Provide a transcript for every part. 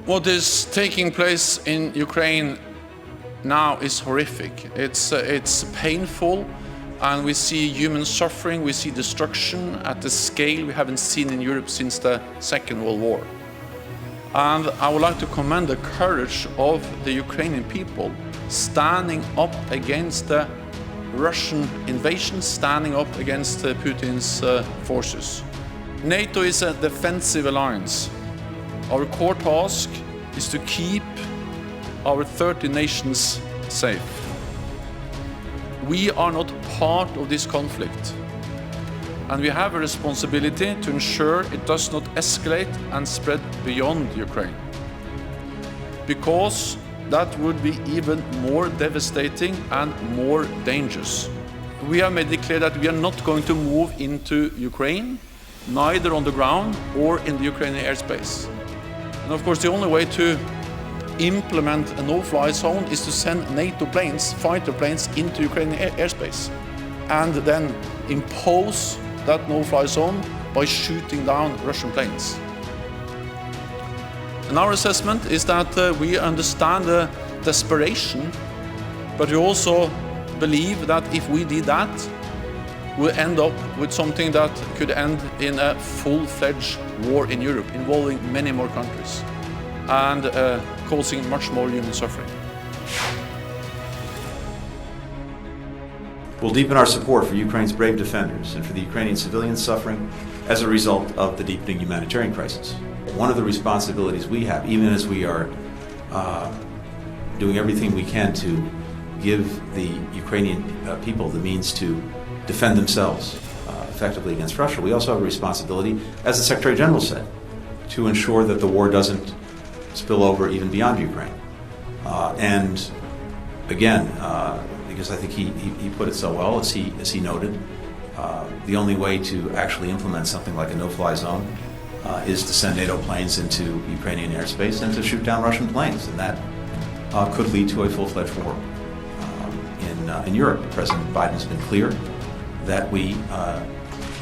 What is taking place in Ukraine now is horrific. It's painful, and we see human suffering, we see destruction at a scale we haven't seen in Europe since the Second World War. And I would like to commend the courage of the Ukrainian people standing up against the Russian invasion, standing up against Putin's forces. NATO is a defensive alliance. Our core task is to keep our 30 nations safe. We are not part of this conflict, and we have a responsibility to ensure it does not escalate and spread beyond Ukraine, because that would be even more devastating and more dangerous. We have made it clear that we are not going to move into Ukraine, neither on the ground or in the Ukrainian airspace. And of course, the only way to implement a no-fly zone is to send NATO planes, fighter planes, into Ukrainian airspace, and then impose that no-fly zone by shooting down Russian planes. And our assessment is that we understand the desperation, but we also believe that if we did that, we'll end up with something that could end in a full-fledged war in Europe, involving many more countries and causing much more human suffering. We'll deepen our support for Ukraine's brave defenders and for the Ukrainian civilians suffering as a result of the deepening humanitarian crisis. One of the responsibilities we have, even as we are doing everything we can to give the Ukrainian people the means to defend themselves effectively against Russia, we also have a responsibility, as the Secretary General said, to ensure that the war doesn't spill over even beyond Ukraine. And again, because I think he put it so well, as he noted, the only way to actually implement something like a no-fly zone is to send NATO planes into Ukrainian airspace and to shoot down Russian planes, and that could lead to a full-fledged war in Europe. President Biden has been clear that we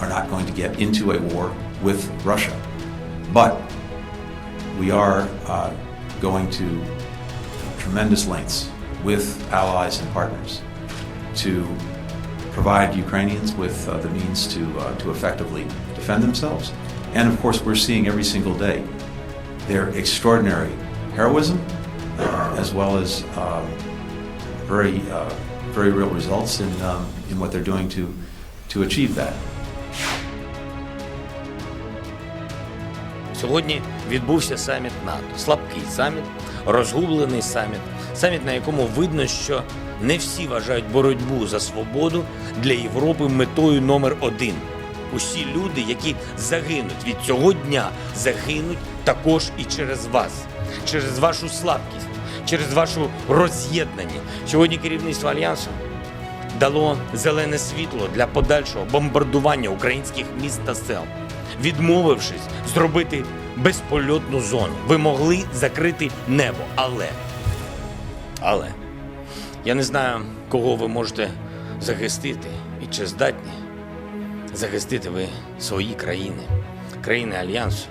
are not going to get into a war with Russia, but we are going to tremendous lengths with allies and partners to provide Ukrainians with the means to effectively defend themselves. And of course, we're seeing every single day their extraordinary heroism, as well as very real results in what they're doing to achieve that. Сьогодні відбувся саміт НАТО. Слабкий саміт, розгублений саміт. Саміт, на якому видно, що не всі вважають боротьбу за свободу для Європи метою номер один. Усі люди, які загинуть від цього дня, загинуть також і через вас. Через вашу слабкість, через вашу роз'єднаність. Сьогодні керівництво Альянсу дало зелене світло для подальшого бомбардування українських міст та сел. Відмовившись зробити безпольотну зону. Ви могли закрити небо, але я не знаю, кого ви можете захистити і чи здатні захистити ви свої країни, країни Альянсу.